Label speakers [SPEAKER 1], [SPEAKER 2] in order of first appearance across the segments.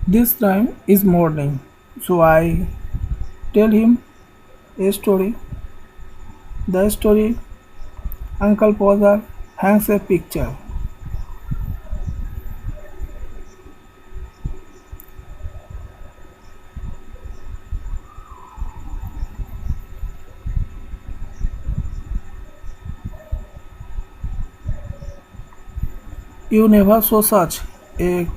[SPEAKER 1] This time is morning, so I tell him a story. The story Uncle Podger hangs a picture. You never saw such a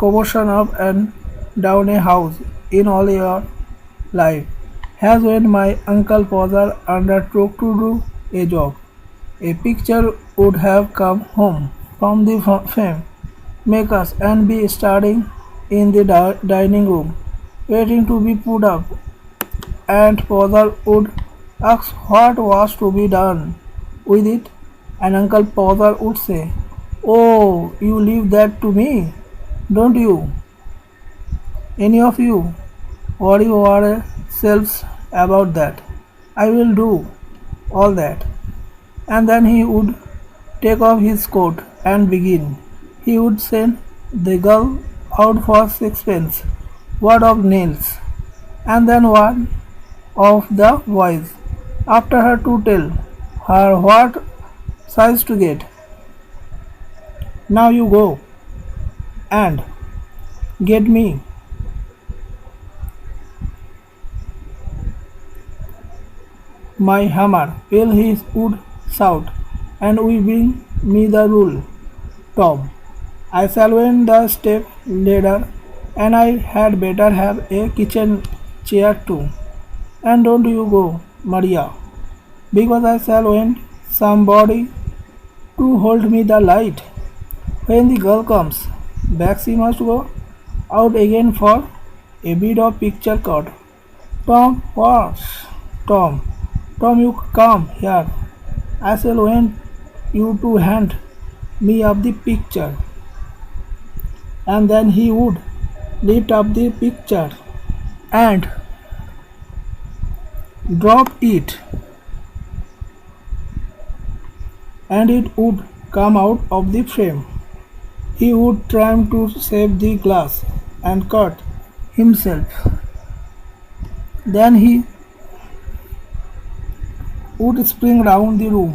[SPEAKER 1] commotion up and down a house in all your life as when my Uncle Podger undertook to do a job. A picture would have come home from the fame makers and be standing in the dining room waiting to be put up, and father would ask what was to be done with it, and Uncle Father would say, "Oh, you leave that to me, don't you? Any of you worry yourselves about that. I will do all that." And then he would take off his coat and begin. He would send the girl out for sixpence worth of nails, and then one of the boys after her to tell her what size to get. "Now you go and get me my hammer," will he would shout, "and we bring me the rule, Tom. I shall win the step ladder, and I had better have a kitchen chair too. And don't you go, Maria, because I shall want somebody to hold me the light. When the girl comes back, she must go out again for a bit of picture cut. Tom, what? Tom, Tom, you come here. I shall want you to hand me up the picture." And then he would lift up the picture and drop it, and it would come out of the frame. He would try to save the glass and cut himself. Then he would spring round the room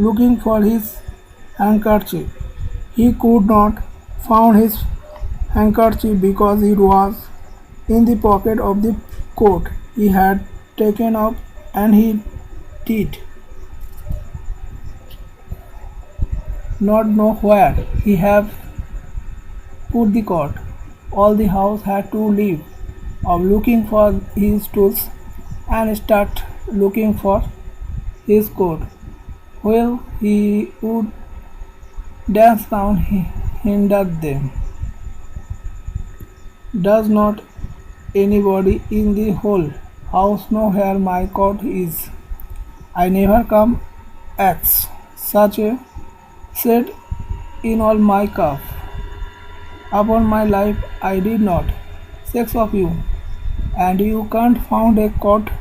[SPEAKER 1] looking for his handkerchief. He could not find his handkerchief because it was in the pocket of the coat he had taken up, and he did not know where he had put the coat. All the house had to leave off looking for his tools and start looking for his coat. Well, he would dance down, he hindered them. "Does not anybody in the whole house know where my coat is? I never come across such a set in all my calf. Upon my life I did not. 6 of you, and you can't find a coat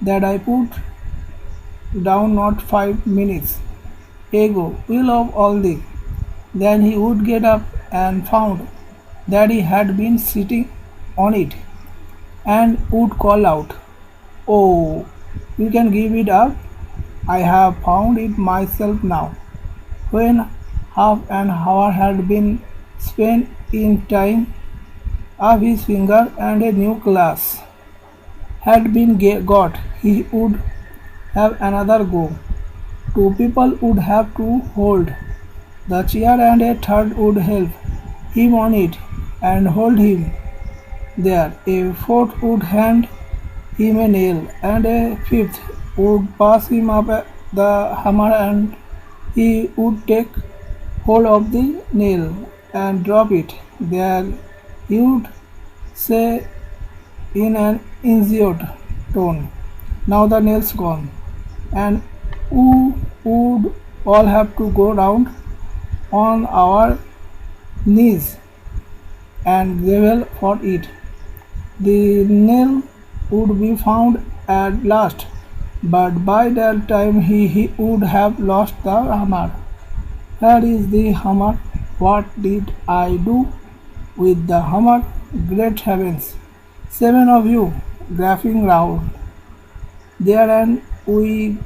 [SPEAKER 1] that I put down not 5 minutes ago. Will of all the." Then he would get up and found that he had been sitting on it, and would call out, "Oh, you can give it up. I have found it myself now." When half an hour had been spent in tying up his finger and a new glass had been got, he would have another go. 2 people would have to hold the chair, and a third would help him on it and hold him there. A fourth would hand him a nail, and a fifth would pass him up the hammer, and he would take hold of the nail and drop it. There he would say in an injured tone, "Now the nail's gone," and we would all have to go round on our knees and grovel for it. The nail would be found at last, but by that time he would have lost the hammer. "Where is the hammer? What did I do with the hammer. Great heavens! 7 of you graphing round there, and we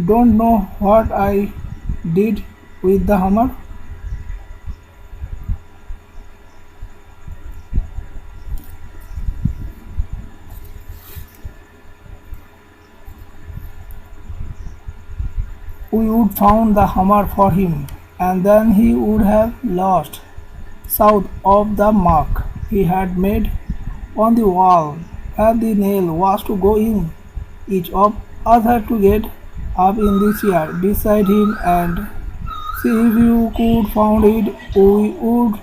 [SPEAKER 1] don't know what I did with the hammer. We would found the hammer for him, and then he would have lost south of the mark he had made on the wall where the nail was to go in. Each of us had to get up in the chair beside him and see if you could find it. We would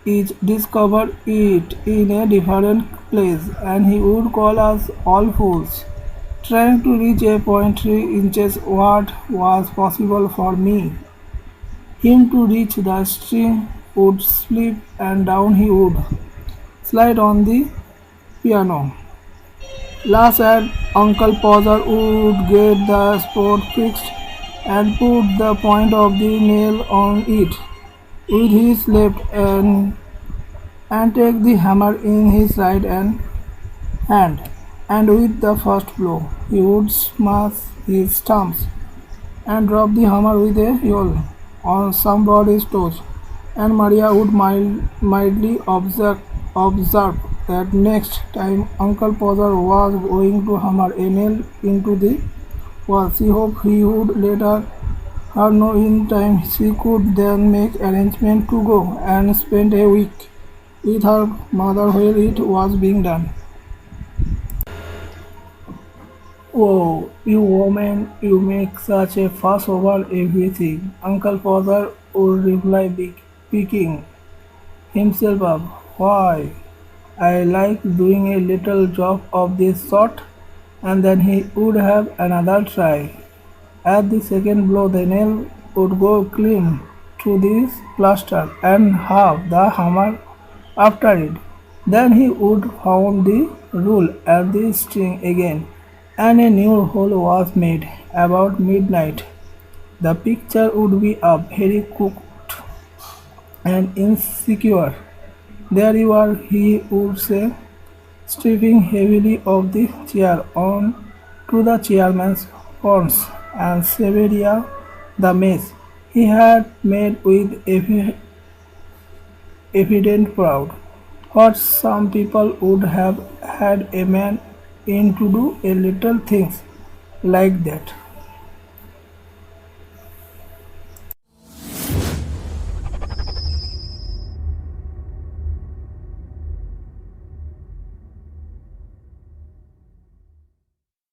[SPEAKER 1] each discover it in a different place, and he would call us all fools, trying to reach a point 3 inches what was possible for me. Him to reach the string would slip and down he would slide on the piano. Last and Uncle Podger would get the spot fixed and put the point of the nail on it with his left and take the hammer in his right hand, and with the first blow he would smash his thumbs and drop the hammer with a yell on somebody's toes, and Maria would mildly observe that next time Uncle Podger was going to hammer a nail into the wall, she hoped he would let her know in time. She could then make arrangements to go and spend a week with her mother while it was being done. Oh, you woman, you make such a fuss over everything. Uncle Father would reply, picking himself up. Why, I like doing a little job of this sort, and then he would have another try. At the second blow, the nail would go clean through the plaster and have the hammer after it. Then he would found the rule and the string again, and a new hole was made. About midnight, the picture would be up, very cooked and insecure. There you are, he would say, stripping heavily off the chair on to the chairman's horns, and Severia the mess he had made with evident proud. What some people would have had a man in to do a little things like that.